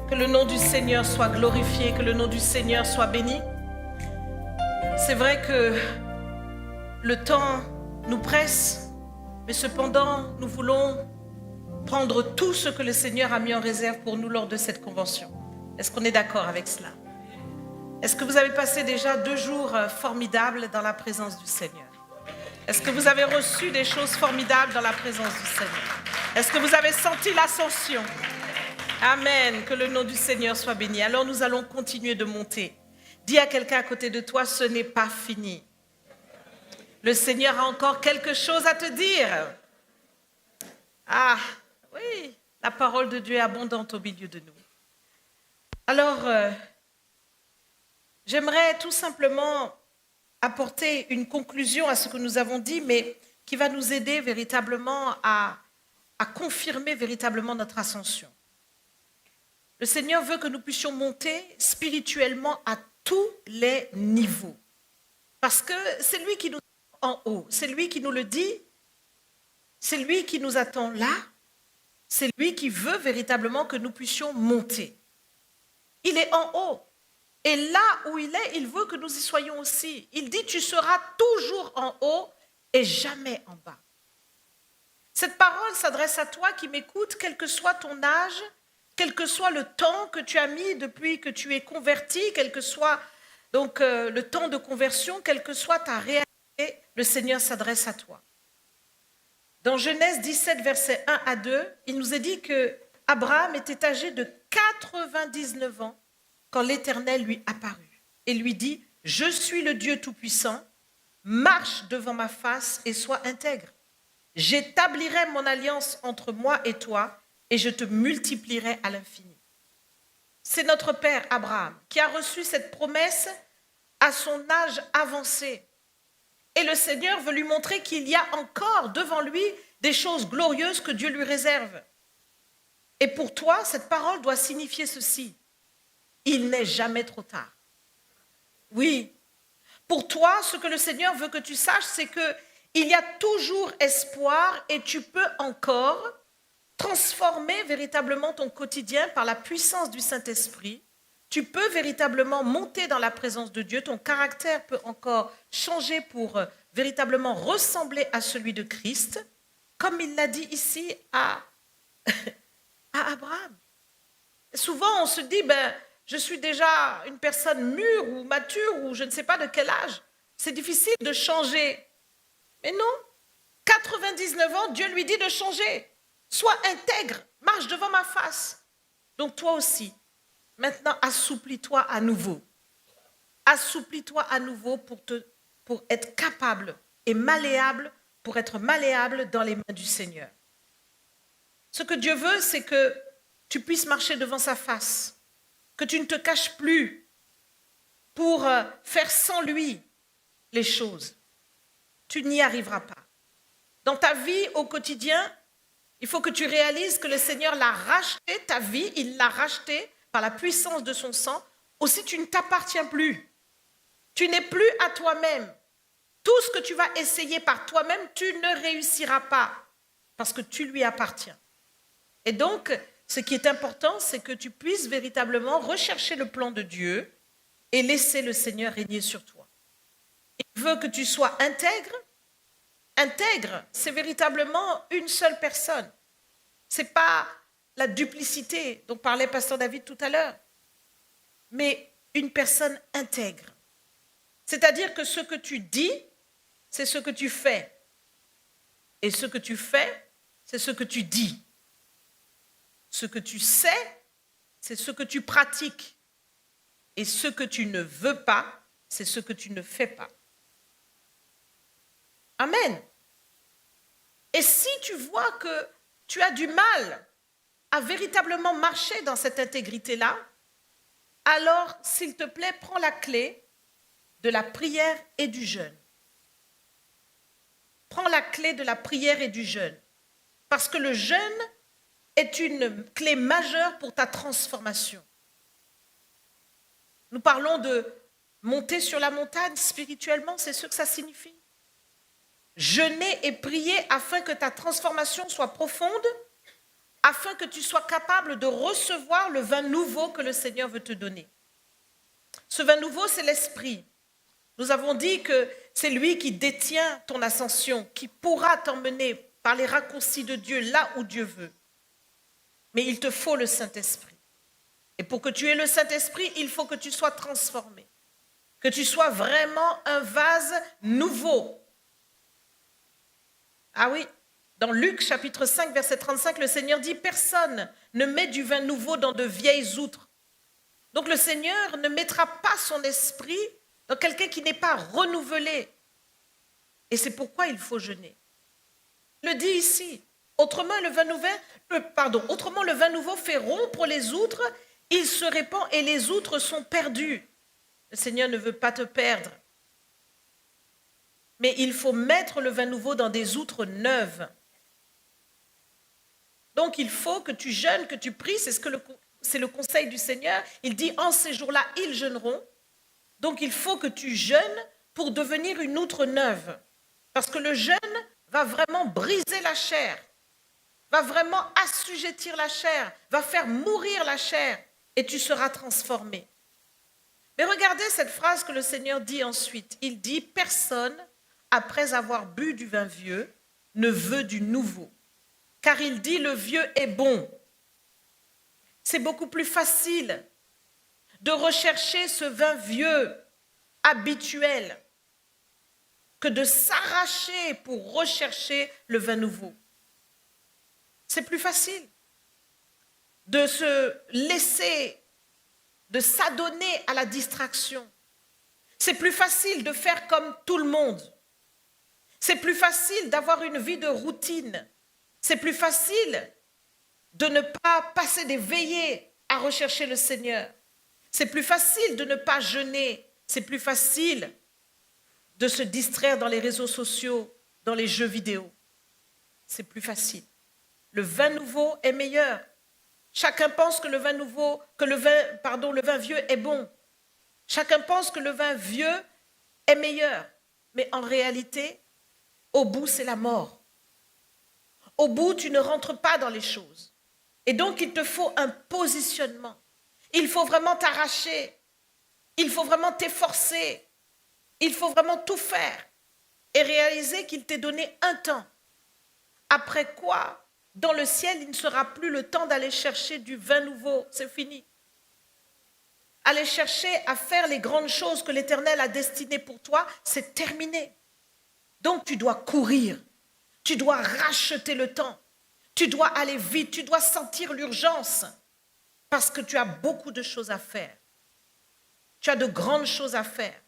Que le nom du Seigneur soit glorifié, que le nom du Seigneur soit béni. C'est vrai que le temps nous presse, mais cependant, nous voulons prendre tout ce que le Seigneur a mis en réserve pour nous lors de cette convention. Est-ce qu'on est d'accord avec cela? Est-ce que vous avez passé déjà 2 jours formidables dans la présence du Seigneur? Est-ce que vous avez reçu des choses formidables dans la présence du Seigneur? Est-ce que vous avez senti l'ascension? Amen, que le nom du Seigneur soit béni. Alors nous allons continuer de monter. Dis à quelqu'un à côté de toi, ce n'est pas fini. Le Seigneur a encore quelque chose à te dire. Ah, oui, la parole de Dieu est abondante au milieu de nous. Alors, j'aimerais tout simplement apporter une conclusion à ce que nous avons dit, mais qui va nous aider véritablement à confirmer véritablement notre ascension. Le Seigneur veut que nous puissions monter spirituellement à tous les niveaux. Parce que c'est lui qui nous attend en haut, c'est lui qui nous le dit, c'est lui qui nous attend là, c'est lui qui veut véritablement que nous puissions monter. Il est en haut. Et là où il est, il veut que nous y soyons aussi. Il dit, tu seras toujours en haut et jamais en bas. Cette parole s'adresse à toi qui m'écoutes, quel que soit ton âge, quel que soit le temps que tu as mis depuis que tu es converti, quel que soit donc le temps de conversion, quelle que soit ta réalité, le Seigneur s'adresse à toi. Dans Genèse 17, versets 1 à 2, il nous est dit que Abraham était âgé de 99 ans quand l'Éternel lui apparut et lui dit, « Je suis le Dieu Tout-Puissant, marche devant ma face et sois intègre. J'établirai mon alliance entre moi et toi et je te multiplierai à l'infini. » C'est notre père Abraham qui a reçu cette promesse à son âge avancé. Et le Seigneur veut lui montrer qu'il y a encore devant lui des choses glorieuses que Dieu lui réserve. Et pour toi, cette parole doit signifier ceci. Il n'est jamais trop tard. Oui, pour toi, ce que le Seigneur veut que tu saches, c'est qu'il y a toujours espoir et tu peux encore transformer véritablement ton quotidien par la puissance du Saint-Esprit. Tu peux véritablement monter dans la présence de Dieu. Ton caractère peut encore changer pour véritablement ressembler à celui de Christ, comme il l'a dit ici à Abraham. Souvent, on se dit, je suis déjà une personne mûre ou mature ou je ne sais pas de quel âge. C'est difficile de changer. Mais non, 99 ans, Dieu lui dit de changer. Sois intègre, marche devant ma face. Donc toi aussi, maintenant, assouplis-toi à nouveau. Assouplis-toi à nouveau pour être capable et malléable, pour être malléable dans les mains du Seigneur. Ce que Dieu veut, c'est que tu puisses marcher devant sa face, que tu ne te caches plus pour faire sans lui les choses. Tu n'y arriveras pas. Dans ta vie au quotidien, il faut que tu réalises que le Seigneur l'a racheté, ta vie, il l'a racheté par la puissance de son sang. Aussi, tu ne t'appartiens plus. Tu n'es plus à toi-même. Tout ce que tu vas essayer par toi-même, tu ne réussiras pas parce que tu lui appartiens. Et donc, ce qui est important, c'est que tu puisses véritablement rechercher le plan de Dieu et laisser le Seigneur régner sur toi. Il veut que tu sois intègre. Intègre, c'est véritablement une seule personne. Ce n'est pas la duplicité dont parlait Pasteur David tout à l'heure, mais une personne intègre. C'est-à-dire que ce que tu dis, c'est ce que tu fais. Et ce que tu fais, c'est ce que tu dis. Ce que tu sais, c'est ce que tu pratiques. Et ce que tu ne veux pas, c'est ce que tu ne fais pas. Amen. Et si tu vois que tu as du mal à véritablement marcher dans cette intégrité-là, alors, s'il te plaît, prends la clé de la prière et du jeûne. Prends la clé de la prière et du jeûne. Parce que le jeûne est une clé majeure pour ta transformation. Nous parlons de monter sur la montagne spirituellement, c'est ce que ça signifie. Jeûner et prier afin que ta transformation soit profonde, afin que tu sois capable de recevoir le vin nouveau que le Seigneur veut te donner. Ce vin nouveau, c'est l'Esprit. Nous avons dit que c'est lui qui détient ton ascension, qui pourra t'emmener par les raccourcis de Dieu là où Dieu veut. Mais il te faut le Saint-Esprit. Et pour que tu aies le Saint-Esprit, il faut que tu sois transformé, que tu sois vraiment un vase nouveau. Ah oui, dans Luc chapitre 5, verset 35, le Seigneur dit « Personne ne met du vin nouveau dans de vieilles outres. » Donc le Seigneur ne mettra pas son esprit dans quelqu'un qui n'est pas renouvelé. Et c'est pourquoi il faut jeûner. Il le dit ici. Autrement, le vin nouveau fait rompre les outres, il se répand et les outres sont perdues. Le Seigneur ne veut pas te perdre. Mais il faut mettre le vin nouveau dans des outres neuves. Donc il faut que tu jeûnes, que tu pries, c'est le conseil du Seigneur. Il dit en ces jours-là, ils jeûneront. Donc il faut que tu jeûnes pour devenir une outre neuve. Parce que le jeûne va vraiment briser la chair, va vraiment assujettir la chair, va faire mourir la chair et tu seras transformé. Mais regardez cette phrase que le Seigneur dit ensuite. Il dit « Personne, après avoir bu du vin vieux, ne veut du nouveau. Car il dit « Le vieux est bon ». C'est beaucoup plus facile de rechercher ce vin vieux, habituel, que de s'arracher pour rechercher le vin nouveau. C'est plus facile de se laisser, de s'adonner à la distraction. C'est plus facile de faire comme tout le monde. C'est plus facile d'avoir une vie de routine. C'est plus facile de ne pas passer des veillées à rechercher le Seigneur. C'est plus facile de ne pas jeûner. C'est plus facile de se distraire dans les réseaux sociaux, dans les jeux vidéo. C'est plus facile. Le vin nouveau est meilleur. Chacun pense que le vin vieux est bon. Chacun pense que le vin vieux est meilleur. Mais en réalité, au bout, c'est la mort. Au bout, tu ne rentres pas dans les choses. Et donc, il te faut un positionnement. Il faut vraiment t'arracher. Il faut vraiment t'efforcer. Il faut vraiment tout faire et réaliser qu'il t'est donné un temps. Après quoi, dans le ciel, il ne sera plus le temps d'aller chercher du vin nouveau. C'est fini. Aller chercher à faire les grandes choses que l'Éternel a destinées pour toi, c'est terminé. Donc tu dois courir. Tu dois racheter le temps. Tu dois aller vite. Tu dois sentir l'urgence parce que tu as beaucoup de choses à faire. Tu as de grandes choses à faire.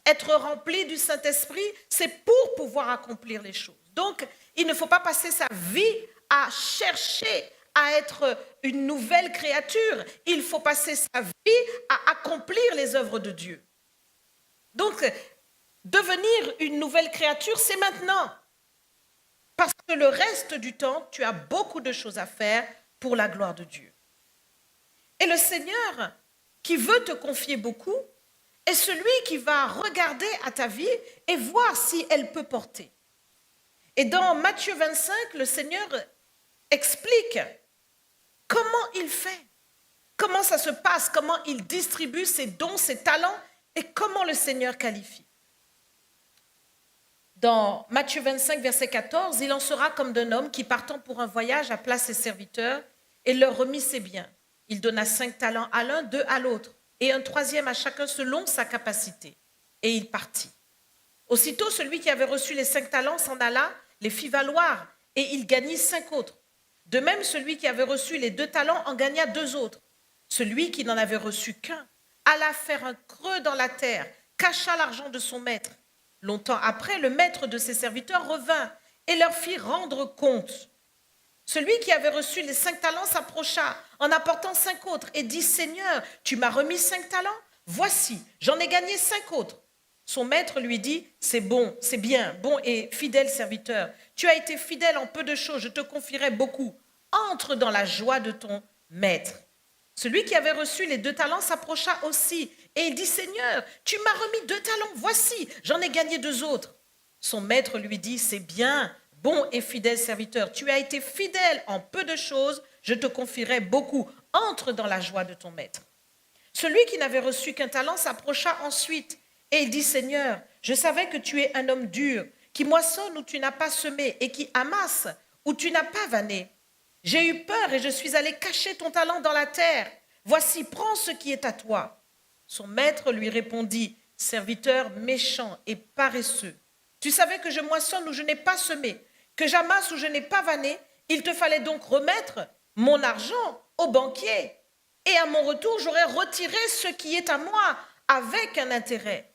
Être rempli du Saint-Esprit, c'est pour pouvoir accomplir les choses. Donc, il ne faut pas passer sa vie à chercher à être une nouvelle créature. Il faut passer sa vie à accomplir les œuvres de Dieu. Donc, devenir une nouvelle créature, c'est maintenant. Parce que le reste du temps, tu as beaucoup de choses à faire pour la gloire de Dieu. Et le Seigneur, qui veut te confier beaucoup, est celui qui va regarder à ta vie et voir si elle peut porter. Et dans Matthieu 25, le Seigneur explique comment il fait, comment ça se passe, comment il distribue ses dons, ses talents et comment le Seigneur qualifie. Dans Matthieu 25, verset 14, il en sera comme d'un homme qui, partant pour un voyage, appela ses serviteurs et leur remit ses biens. Il donna 5 talents à l'un, 2 à l'autre, et un 3e à chacun selon sa capacité. Et il partit. Aussitôt, celui qui avait reçu les 5 talents s'en alla, les fit valoir, et il gagnit 5 autres. De même, celui qui avait reçu les 2 talents en gagna 2 autres. Celui qui n'en avait reçu qu'un alla faire un creux dans la terre, cacha l'argent de son maître. Longtemps après, le maître de ses serviteurs revint et leur fit rendre compte. Celui qui avait reçu les 5 talents s'approcha en apportant 5 autres et dit « Seigneur, tu m'as remis 5 talents? Voici, j'en ai gagné 5 autres. » Son maître lui dit « C'est bon, c'est bien, bon et fidèle serviteur. Tu as été fidèle en peu de choses, je te confierai beaucoup. Entre dans la joie de ton maître. » Celui qui avait reçu les 2 talents s'approcha aussi et il dit « Seigneur, tu m'as remis 2 talents, voici, j'en ai gagné 2 autres. » Son maître lui dit « C'est bien, bon et fidèle serviteur, tu as été fidèle en peu de choses, je te confierai beaucoup. Entre dans la joie de ton maître. Celui qui n'avait reçu qu'un talent s'approcha ensuite et il dit, Seigneur, je savais que tu es un homme dur, qui moissonne où tu n'as pas semé et qui amasse où tu n'as pas vanné. J'ai eu peur et je suis allé cacher ton talent dans la terre. Voici, prends ce qui est à toi. Son maître lui répondit, serviteur méchant et paresseux, tu savais que je moissonne où je n'ai pas semé, que j'amasse où je n'ai pas vanné. Il te fallait donc remettre mon argent au banquier. Et à mon retour, j'aurais retiré ce qui est à moi avec un intérêt.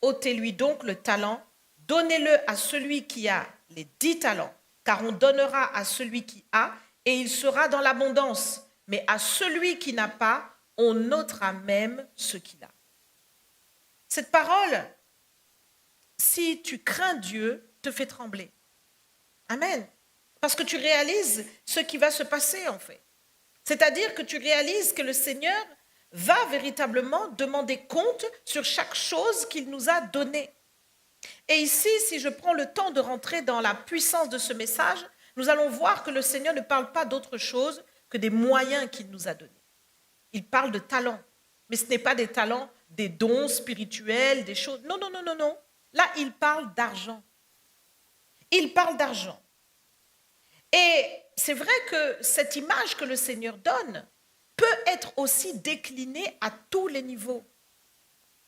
Ôtez-lui donc le talent, donnez-le à celui qui a les 10 talents, car on donnera à celui qui a, et il sera dans l'abondance. Mais à celui qui n'a pas, on ôtera même ce qu'il a. Cette parole, si tu crains Dieu, te fait trembler. Amen. Parce que tu réalises ce qui va se passer en fait. C'est-à-dire que tu réalises que le Seigneur va véritablement demander compte sur chaque chose qu'il nous a donnée. Et ici, si je prends le temps de rentrer dans la puissance de ce message, nous allons voir que le Seigneur ne parle pas d'autre chose que des moyens qu'il nous a donnés. Il parle de talents, mais ce n'est pas des talents, des dons spirituels, des choses. Non, non, non, non, non. Là, il parle d'argent. Il parle d'argent. Et c'est vrai que cette image que le Seigneur donne peut être aussi déclinée à tous les niveaux.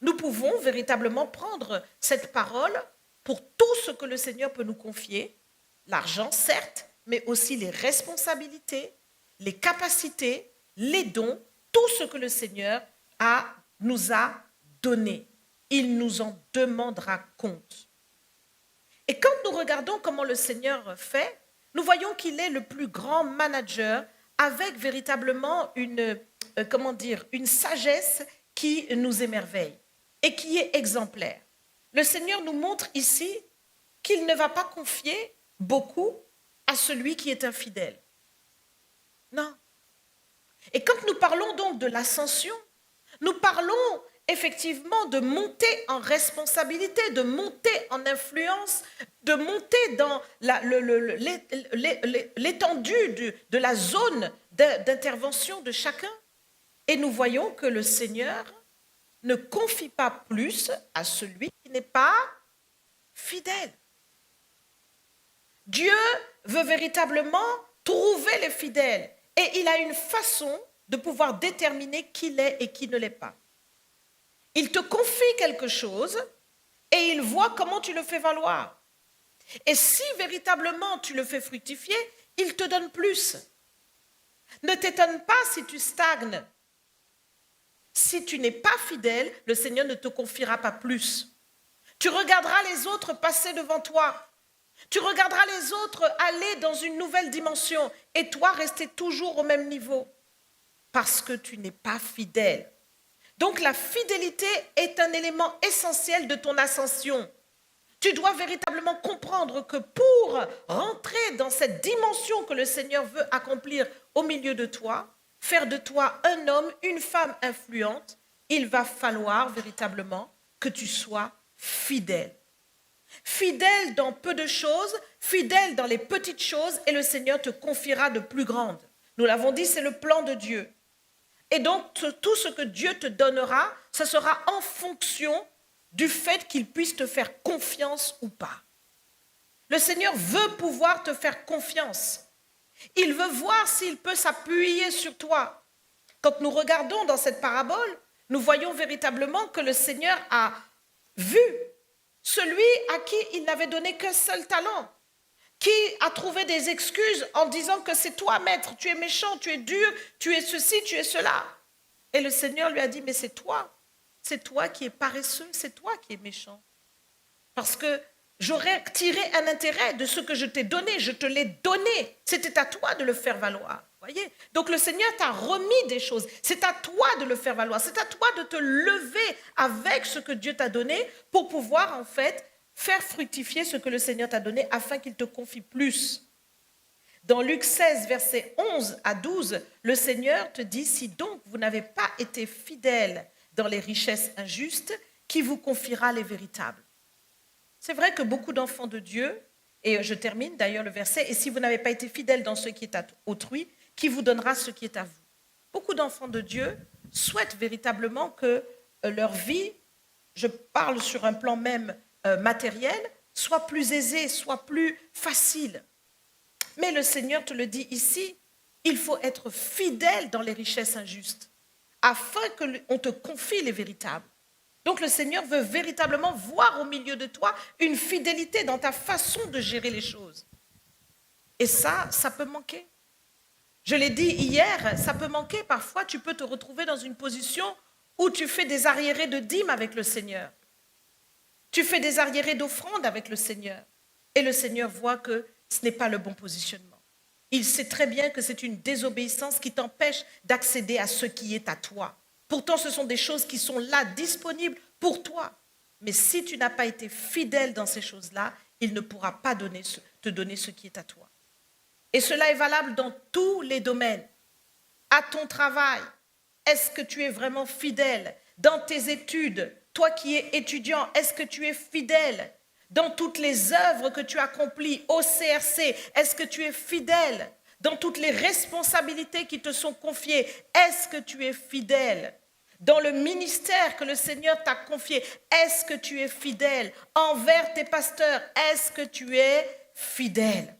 Nous pouvons véritablement prendre cette parole pour tout ce que le Seigneur peut nous confier, l'argent certes, mais aussi les responsabilités, les capacités, les dons, tout ce que le Seigneur nous a donné. Il nous en demandera compte. Et quand nous regardons comment le Seigneur fait, nous voyons qu'il est le plus grand manager avec véritablement une sagesse qui nous émerveille et qui est exemplaire. Le Seigneur nous montre ici qu'il ne va pas confier beaucoup à celui qui est infidèle. Non. Et quand nous parlons donc de l'ascension, nous parlons effectivement de monter en responsabilité, de monter en influence, de monter dans l'étendue de la zone d'intervention de chacun. Et nous voyons que le Seigneur ne confie pas plus à celui qui n'est pas fidèle. Dieu veut véritablement trouver les fidèles et il a une façon de pouvoir déterminer qui l'est et qui ne l'est pas. Il te confie quelque chose et il voit comment tu le fais valoir. Et si véritablement tu le fais fructifier, il te donne plus. Ne t'étonne pas si tu stagnes. Si tu n'es pas fidèle, le Seigneur ne te confiera pas plus. Tu regarderas les autres passer devant toi. Tu regarderas les autres aller dans une nouvelle dimension et toi rester toujours au même niveau parce que tu n'es pas fidèle. Donc la fidélité est un élément essentiel de ton ascension. Tu dois véritablement comprendre que pour rentrer dans cette dimension que le Seigneur veut accomplir au milieu de toi, faire de toi un homme, une femme influente, il va falloir véritablement que tu sois fidèle. Fidèle dans peu de choses, fidèle dans les petites choses, et le Seigneur te confiera de plus grandes. Nous l'avons dit, c'est le plan de Dieu. Et donc, tout ce que Dieu te donnera, ce sera en fonction du fait qu'il puisse te faire confiance ou pas. Le Seigneur veut pouvoir te faire confiance. Il veut voir s'il peut s'appuyer sur toi. Quand nous regardons dans cette parabole, nous voyons véritablement que le Seigneur a vu celui à qui il n'avait donné qu'un seul talent, qui a trouvé des excuses en disant que c'est toi, maître, tu es méchant, tu es dur, tu es ceci, tu es cela. Et le Seigneur lui a dit, mais c'est toi qui es paresseux, c'est toi qui es méchant. Parce que j'aurais tiré un intérêt de ce que je t'ai donné, je te l'ai donné, c'était à toi de le faire valoir. Voyez? Donc le Seigneur t'a remis des choses, c'est à toi de le faire valoir, c'est à toi de te lever avec ce que Dieu t'a donné pour pouvoir en fait faire fructifier ce que le Seigneur t'a donné afin qu'il te confie plus. Dans Luc 16, versets 11 à 12, le Seigneur te dit, si donc vous n'avez pas été fidèles dans les richesses injustes, qui vous confiera les véritables? C'est vrai que beaucoup d'enfants de Dieu, Et je termine d'ailleurs le verset, « Et si vous n'avez pas été fidèle dans ce qui est à autrui, qui vous donnera ce qui est à vous ?» Beaucoup d'enfants de Dieu souhaitent véritablement que leur vie, je parle sur un plan même matériel, soit plus aisée, soit plus facile. Mais le Seigneur te le dit ici, il faut être fidèle dans les richesses injustes, afin qu'on te confie les véritables. Donc le Seigneur veut véritablement voir au milieu de toi une fidélité dans ta façon de gérer les choses. Et ça peut manquer. Je l'ai dit hier, ça peut manquer. Parfois, tu peux te retrouver dans une position où tu fais des arriérés de dîmes avec le Seigneur. Tu fais des arriérés d'offrande avec le Seigneur. Et le Seigneur voit que ce n'est pas le bon positionnement. Il sait très bien que c'est une désobéissance qui t'empêche d'accéder à ce qui est à toi. Pourtant, ce sont des choses qui sont là, disponibles pour toi. Mais si tu n'as pas été fidèle dans ces choses-là, il ne pourra pas te donner ce qui est à toi. Et cela est valable dans tous les domaines. À ton travail, est-ce que tu es vraiment fidèle? Dans tes études, toi qui es étudiant, est-ce que tu es fidèle? Dans toutes les œuvres que tu accomplis au CRC, est-ce que tu es fidèle? Dans toutes les responsabilités qui te sont confiées, est-ce que tu es fidèle? Dans le ministère que le Seigneur t'a confié, est-ce que tu es fidèle? Envers tes pasteurs, est-ce que tu es fidèle?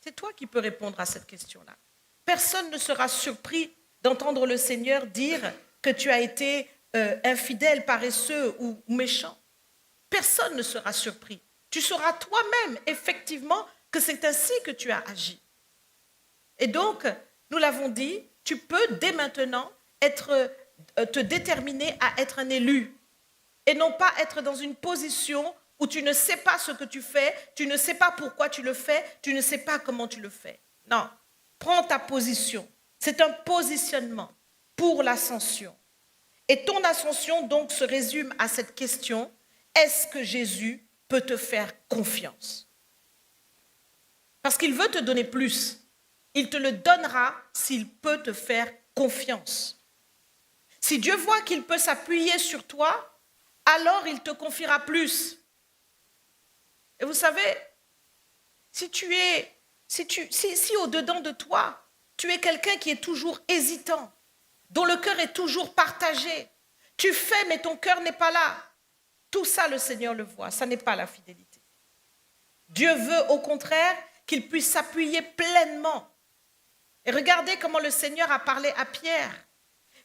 C'est toi qui peux répondre à cette question-là. Personne ne sera surpris d'entendre le Seigneur dire que tu as été infidèle, paresseux ou méchant. Personne ne sera surpris. Tu sauras toi-même, effectivement, que c'est ainsi que tu as agi. Et donc, nous l'avons dit, tu peux dès maintenant te déterminer à être un élu et non pas être dans une position où tu ne sais pas ce que tu fais, tu ne sais pas pourquoi tu le fais, tu ne sais pas comment tu le fais. Non, prends ta position. C'est un positionnement pour l'ascension. Et ton ascension, donc, se résume à cette question, est-ce que Jésus peut te faire confiance? Parce qu'il veut te donner plus. Il te le donnera s'il peut te faire confiance. Si Dieu voit qu'il peut s'appuyer sur toi, alors il te confiera plus. Et vous savez, si au-dedans de toi, tu es quelqu'un qui est toujours hésitant, dont le cœur est toujours partagé, tu fais mais ton cœur n'est pas là, tout ça le Seigneur le voit, ça n'est pas la fidélité. Dieu veut au contraire qu'il puisse s'appuyer pleinement. Et regardez comment le Seigneur a parlé à Pierre.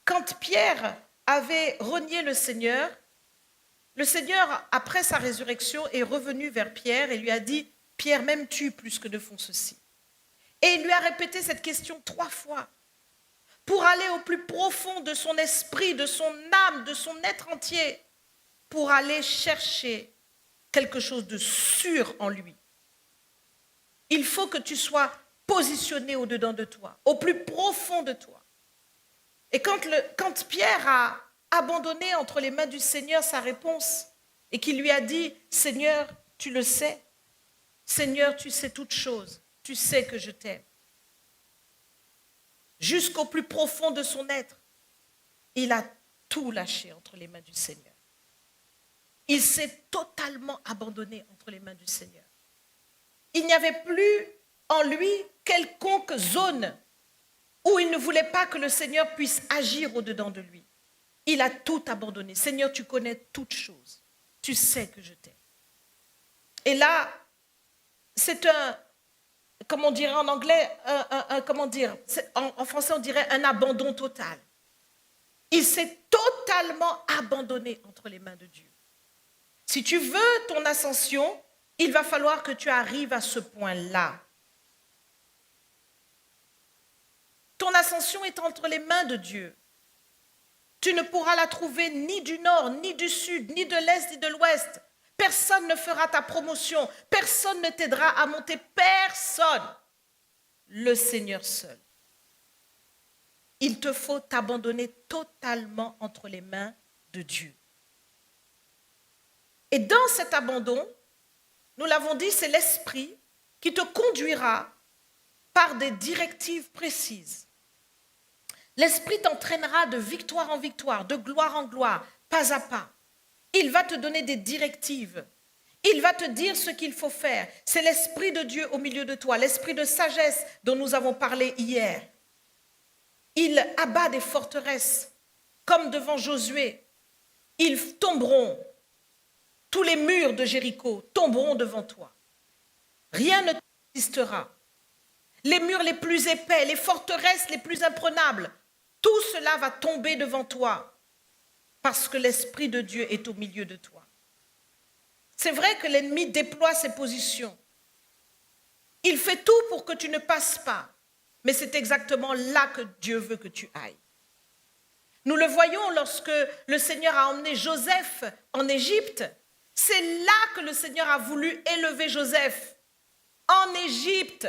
Quand Pierre avait renié le Seigneur, après sa résurrection, est revenu vers Pierre et lui a dit, « Pierre, m'aimes-tu plus que ne font ceci ?» Et il lui a répété cette question 3 fois pour aller au plus profond de son esprit, de son âme, de son être entier, pour aller chercher quelque chose de sûr en lui. Il faut que tu sois positionné au-dedans de toi, au plus profond de toi. Et quand Pierre a abandonné entre les mains du Seigneur sa réponse et qu'il lui a dit, « Seigneur, tu le sais. Seigneur, tu sais toutes choses. Tu sais que je t'aime. » Jusqu'au plus profond de son être, il a tout lâché entre les mains du Seigneur. Il s'est totalement abandonné entre les mains du Seigneur. Il n'y avait plus en lui quelconque zone où il ne voulait pas que le Seigneur puisse agir au-dedans de lui. Il a tout abandonné. Seigneur, tu connais toutes choses. Tu sais que je t'aime. Et là, c'est comme on dirait en anglais, en français on dirait un abandon total. Il s'est totalement abandonné entre les mains de Dieu. Si tu veux ton ascension, il va falloir que tu arrives à ce point-là. Ton ascension est entre les mains de Dieu. Tu ne pourras la trouver ni du nord, ni du sud, ni de l'est, ni de l'ouest. Personne ne fera ta promotion. Personne ne t'aidera à monter. Personne. Le Seigneur seul. Il te faut t'abandonner totalement entre les mains de Dieu. Et dans cet abandon, nous l'avons dit, c'est l'Esprit qui te conduira par des directives précises. L'Esprit t'entraînera de victoire en victoire, de gloire en gloire, pas à pas. Il va te donner des directives. Il va te dire ce qu'il faut faire. C'est l'Esprit de Dieu au milieu de toi, l'Esprit de sagesse dont nous avons parlé hier. Il abat des forteresses, comme devant Josué. Ils tomberont. Tous les murs de Jéricho tomberont devant toi. Rien ne te résistera. Les murs les plus épais, les forteresses les plus imprenables, tout cela va tomber devant toi parce que l'Esprit de Dieu est au milieu de toi. C'est vrai que l'ennemi déploie ses positions. Il fait tout pour que tu ne passes pas, mais c'est exactement là que Dieu veut que tu ailles. Nous le voyons lorsque le Seigneur a emmené Joseph en Égypte. C'est là que le Seigneur a voulu élever Joseph, en Égypte.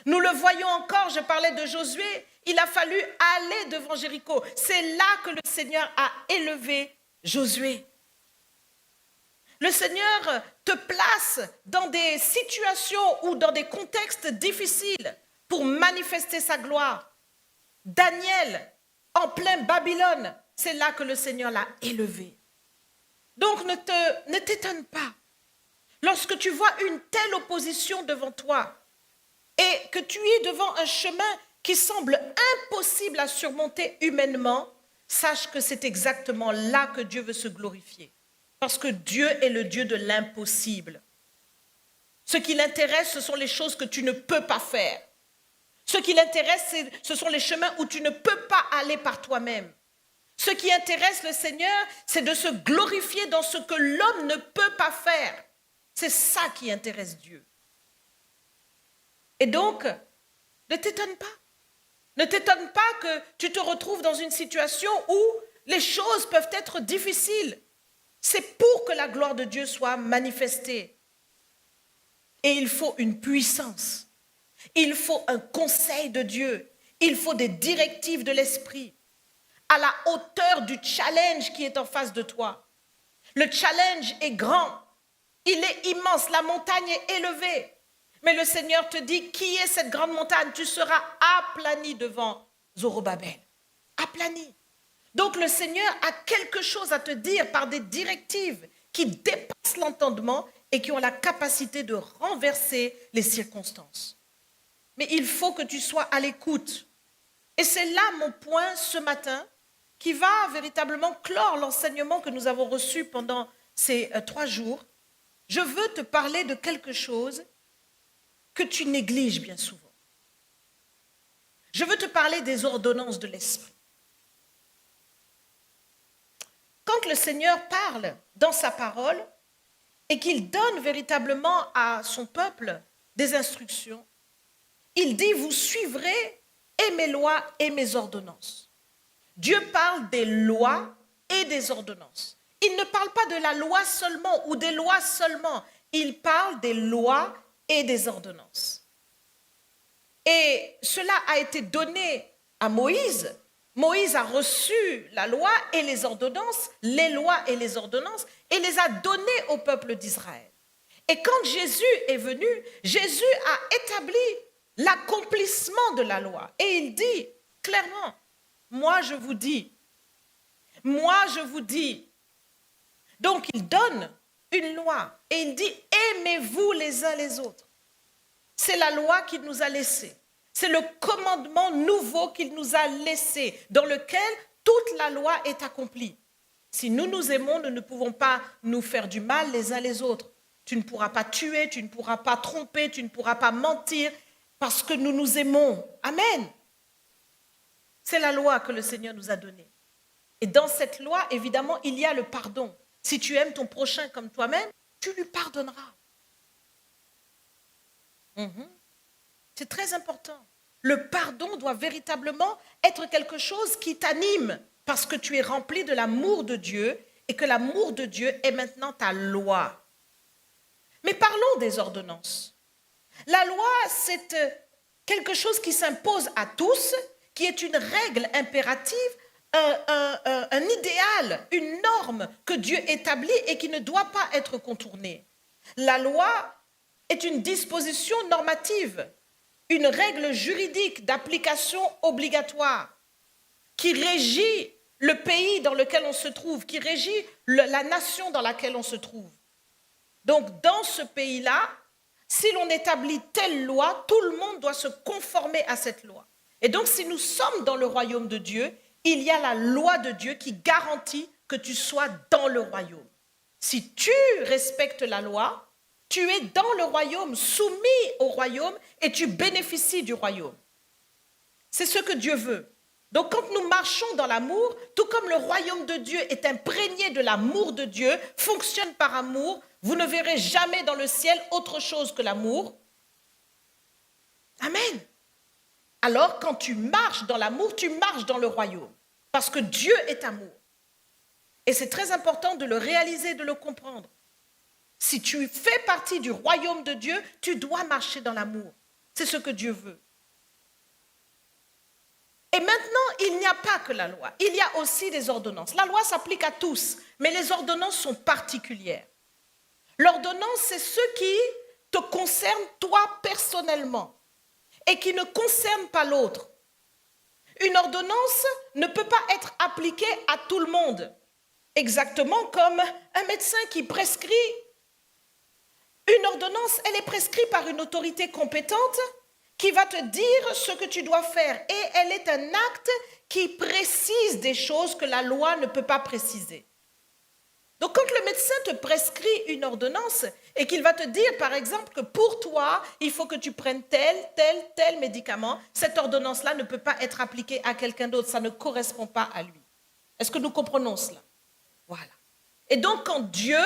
Nous le voyons encore, je parlais de Josué, il a fallu aller devant Jéricho. C'est là que le Seigneur a élevé Josué. Le Seigneur te place dans des situations ou dans des contextes difficiles pour manifester sa gloire. Daniel, en plein Babylone, c'est là que le Seigneur l'a élevé. Donc ne t'étonne pas. Lorsque tu vois une telle opposition devant toi et que tu es devant un chemin qui semble impossible à surmonter humainement, sache que c'est exactement là que Dieu veut se glorifier. Parce que Dieu est le Dieu de l'impossible. Ce qui l'intéresse, ce sont les choses que tu ne peux pas faire. Ce qui l'intéresse, ce sont les chemins où tu ne peux pas aller par toi-même. Ce qui intéresse le Seigneur, c'est de se glorifier dans ce que l'homme ne peut pas faire. C'est ça qui intéresse Dieu. Et donc, ne t'étonne pas. Ne t'étonne pas que tu te retrouves dans une situation où les choses peuvent être difficiles. C'est pour que la gloire de Dieu soit manifestée. Et il faut une puissance. Il faut un conseil de Dieu. Il faut des directives de l'Esprit à la hauteur du challenge qui est en face de toi. Le challenge est grand. Il est immense. La montagne est élevée. Mais le Seigneur te dit, qui est cette grande montagne? Tu seras aplani devant Zorobabel. Aplani. Donc le Seigneur a quelque chose à te dire par des directives qui dépassent l'entendement et qui ont la capacité de renverser les circonstances. Mais il faut que tu sois à l'écoute. Et c'est là mon point ce matin qui va véritablement clore l'enseignement que nous avons reçu pendant ces 3 jours. Je veux te parler de quelque chose que tu négliges bien souvent. Je veux te parler des ordonnances de l'Esprit. Quand le Seigneur parle dans sa parole et qu'il donne véritablement à son peuple des instructions, il dit, vous suivrez et mes lois et mes ordonnances. Dieu parle des lois et des ordonnances. Il ne parle pas de la loi seulement ou des lois seulement. Il parle des lois et des ordonnances. Et cela a été donné à Moïse. Moïse a reçu la loi et les ordonnances, les lois et les ordonnances, et les a données au peuple d'Israël. Et quand Jésus est venu, Jésus a établi l'accomplissement de la loi. Et il dit clairement, moi je vous dis, moi je vous dis. Donc il donne une loi et il dit, aimez-vous les uns les autres. C'est la loi qu'il nous a laissée. C'est le commandement nouveau qu'il nous a laissé, dans lequel toute la loi est accomplie. Si nous nous aimons, nous ne pouvons pas nous faire du mal les uns les autres. Tu ne pourras pas tuer, tu ne pourras pas tromper, tu ne pourras pas mentir, parce que nous nous aimons. Amen. C'est la loi que le Seigneur nous a donnée. Et dans cette loi, évidemment, il y a le pardon. Si tu aimes ton prochain comme toi-même, tu lui pardonneras. C'est très important. Le pardon doit véritablement être quelque chose qui t'anime parce que tu es rempli de l'amour de Dieu et que l'amour de Dieu est maintenant ta loi. Mais parlons des ordonnances. La loi, c'est quelque chose qui s'impose à tous, qui est une règle impérative, un idéal, une norme que Dieu établit et qui ne doit pas être contournée. La loi est une disposition normative, une règle juridique d'application obligatoire qui régit le pays dans lequel on se trouve, qui régit la nation dans laquelle on se trouve. Donc, dans ce pays-là, si l'on établit telle loi, tout le monde doit se conformer à cette loi. Et donc, si nous sommes dans le royaume de Dieu, il y a la loi de Dieu qui garantit que tu sois dans le royaume. Si tu respectes la loi, tu es dans le royaume, soumis au royaume, et tu bénéficies du royaume. C'est ce que Dieu veut. Donc quand nous marchons dans l'amour, tout comme le royaume de Dieu est imprégné de l'amour de Dieu, fonctionne par amour, vous ne verrez jamais dans le ciel autre chose que l'amour. Amen. Alors quand tu marches dans l'amour, tu marches dans le royaume. Parce que Dieu est amour. Et c'est très important de le réaliser, de le comprendre. Si tu fais partie du royaume de Dieu, tu dois marcher dans l'amour. C'est ce que Dieu veut. Et maintenant, il n'y a pas que la loi. Il y a aussi des ordonnances. La loi s'applique à tous, mais les ordonnances sont particulières. L'ordonnance, c'est ce qui te concerne toi personnellement et qui ne concerne pas l'autre. Une ordonnance ne peut pas être appliquée à tout le monde, exactement comme un médecin qui prescrit. Une ordonnance, elle est prescrite par une autorité compétente qui va te dire ce que tu dois faire. Et elle est un acte qui précise des choses que la loi ne peut pas préciser. Donc quand le médecin te prescrit une ordonnance et qu'il va te dire par exemple que pour toi, il faut que tu prennes tel médicament, cette ordonnance-là ne peut pas être appliquée à quelqu'un d'autre, ça ne correspond pas à lui. Est-ce que nous comprenons cela? Voilà. Et donc quand Dieu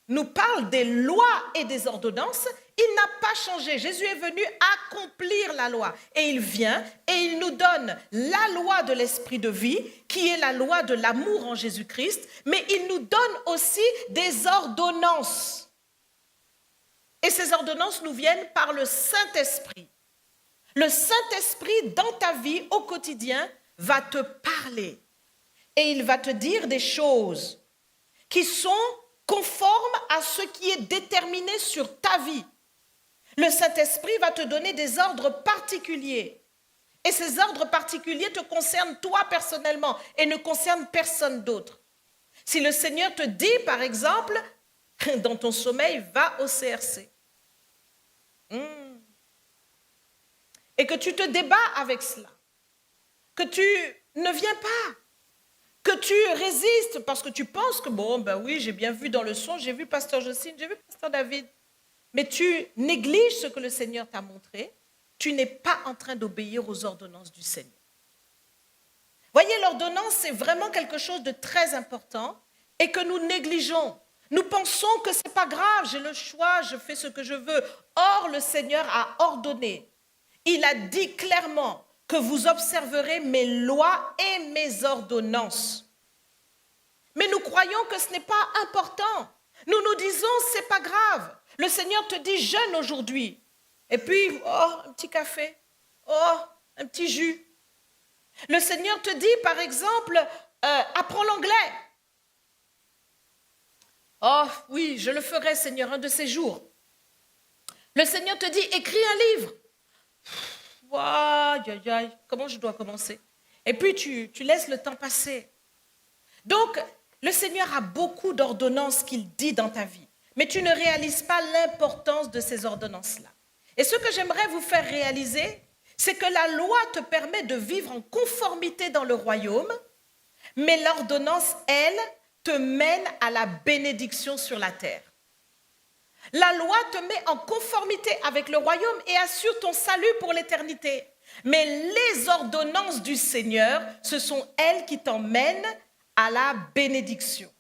nous parle des lois et des ordonnances, il n'a pas changé. Jésus est venu accomplir la loi. Et il vient et il nous donne la loi de l'esprit de vie, qui est la loi de l'amour en Jésus-Christ, mais il nous donne aussi des ordonnances. Et ces ordonnances nous viennent par le Saint-Esprit. Le Saint-Esprit, dans ta vie, au quotidien, va te parler. Et il va te dire des choses qui sont conformes à ce qui est déterminé sur ta vie. Le Saint-Esprit va te donner des ordres particuliers. Et ces ordres particuliers te concernent toi personnellement et ne concernent personne d'autre. Si le Seigneur te dit, par exemple, dans ton sommeil, va au CRC. Et que tu te débats avec cela. Que tu ne viens pas. Que tu résistes parce que tu penses que, bon, ben oui, j'ai bien vu dans le son, j'ai vu Pasteur Jocelyne, j'ai vu Pasteur David. Mais tu négliges ce que le Seigneur t'a montré, tu n'es pas en train d'obéir aux ordonnances du Seigneur. Voyez, l'ordonnance, c'est vraiment quelque chose de très important et que nous négligeons. Nous pensons que ce n'est pas grave, j'ai le choix, je fais ce que je veux. Or, le Seigneur a ordonné. Il a dit clairement que vous observerez mes lois et mes ordonnances. Mais nous croyons que ce n'est pas important. Nous nous disons, c'est pas grave. Le Seigneur te dit, jeûne aujourd'hui. Et puis, oh, un petit café. Oh, un petit jus. Le Seigneur te dit, par exemple, apprends l'anglais. Oh, oui, je le ferai, Seigneur, un de ces jours. Le Seigneur te dit, écris un livre. Aïe, aïe, aïe, comment je dois commencer? Et puis, tu laisses le temps passer. Donc, le Seigneur a beaucoup d'ordonnances qu'il dit dans ta vie, mais tu ne réalises pas l'importance de ces ordonnances-là. Et ce que j'aimerais vous faire réaliser, c'est que la loi te permet de vivre en conformité dans le royaume, mais l'ordonnance, elle, te mène à la bénédiction sur la terre. La loi te met en conformité avec le royaume et assure ton salut pour l'éternité. Mais les ordonnances du Seigneur, ce sont elles qui t'emmènent à la bénédiction.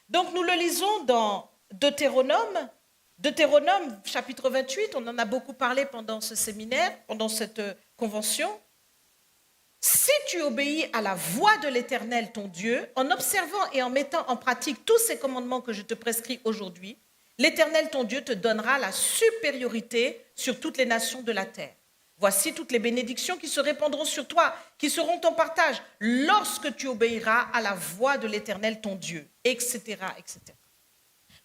Donc nous le lisons dans Deutéronome chapitre 28, on en a beaucoup parlé pendant ce séminaire, pendant cette convention. Si tu obéis à la voix de l'Éternel, ton Dieu, en observant et en mettant en pratique tous ces commandements que je te prescris aujourd'hui, l'Éternel, ton Dieu, te donnera la supériorité sur toutes les nations de la terre. Voici toutes les bénédictions qui se répandront sur toi, qui seront ton partage, lorsque tu obéiras à la voix de l'Éternel, ton Dieu, etc., etc.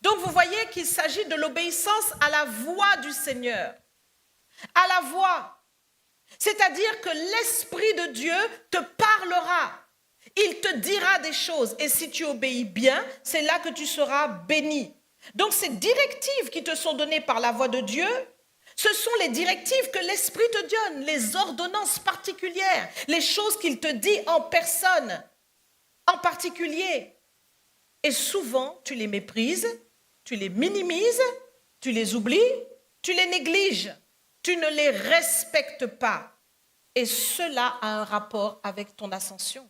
Donc, vous voyez qu'il s'agit de l'obéissance à la voix du Seigneur. À la voix. C'est-à-dire que l'Esprit de Dieu te parlera. Il te dira des choses. Et si tu obéis bien, c'est là que tu seras béni. Donc ces directives qui te sont données par la voix de Dieu, ce sont les directives que l'Esprit te donne, les ordonnances particulières, les choses qu'il te dit en personne, en particulier. Et souvent, tu les méprises, tu les minimises, tu les oublies, tu les négliges, tu ne les respectes pas. Et cela a un rapport avec ton ascension.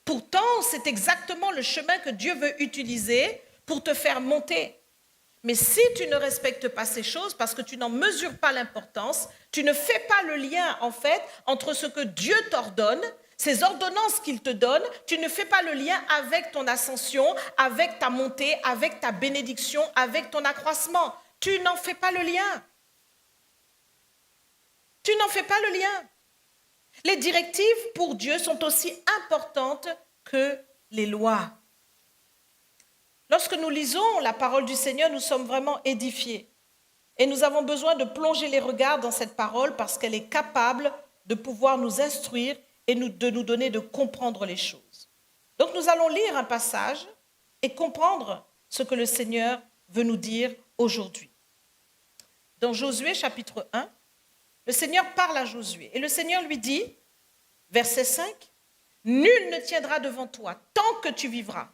Pourtant, c'est exactement le chemin que Dieu veut utiliser pour te faire monter. Mais si tu ne respectes pas ces choses, parce que tu n'en mesures pas l'importance, tu ne fais pas le lien, en fait, entre ce que Dieu t'ordonne, ces ordonnances qu'il te donne, tu ne fais pas le lien avec ton ascension, avec ta montée, avec ta bénédiction, avec ton accroissement. Tu n'en fais pas le lien. Tu n'en fais pas le lien. Les directives pour Dieu sont aussi importantes que les lois. Lorsque nous lisons la parole du Seigneur, nous sommes vraiment édifiés. Et nous avons besoin de plonger les regards dans cette parole parce qu'elle est capable de pouvoir nous instruire et de nous donner de comprendre les choses. Donc nous allons lire un passage et comprendre ce que le Seigneur veut nous dire aujourd'hui. Dans Josué chapitre 1, le Seigneur parle à Josué et le Seigneur lui dit, verset 5, « Nul ne tiendra devant toi tant que tu vivras.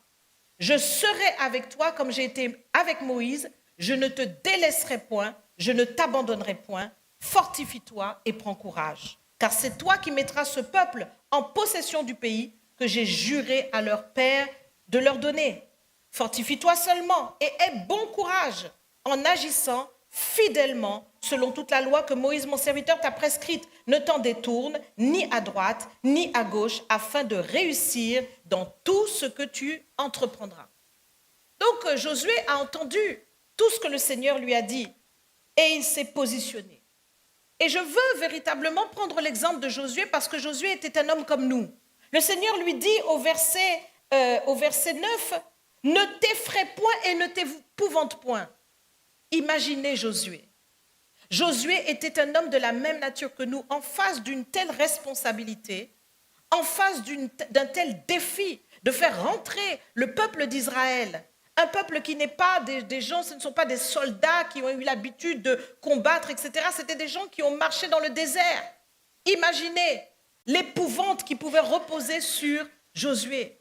Je serai avec toi comme j'ai été avec Moïse, je ne te délaisserai point, je ne t'abandonnerai point. Fortifie-toi et prends courage, car c'est toi qui mettras ce peuple en possession du pays que j'ai juré à leur père de leur donner. Fortifie-toi seulement et aie bon courage en agissant fidèlement selon toute la loi que Moïse, mon serviteur, t'a prescrite. Ne t'en détourne ni à droite ni à gauche afin de réussir dans tout ce que tu entreprendras. » Donc Josué a entendu tout ce que le Seigneur lui a dit et il s'est positionné. Et je veux véritablement prendre l'exemple de Josué parce que Josué était un homme comme nous. Le Seigneur lui dit au verset 9, « Ne t'effraie point et ne t'épouvante point. » Imaginez Josué. Josué était un homme de la même nature que nous, en face d'une telle responsabilité, en face d'un tel défi de faire rentrer le peuple d'Israël, un peuple qui n'est pas des gens, ce ne sont pas des soldats qui ont eu l'habitude de combattre, etc. C'était des gens qui ont marché dans le désert. Imaginez l'épouvante qui pouvait reposer sur Josué.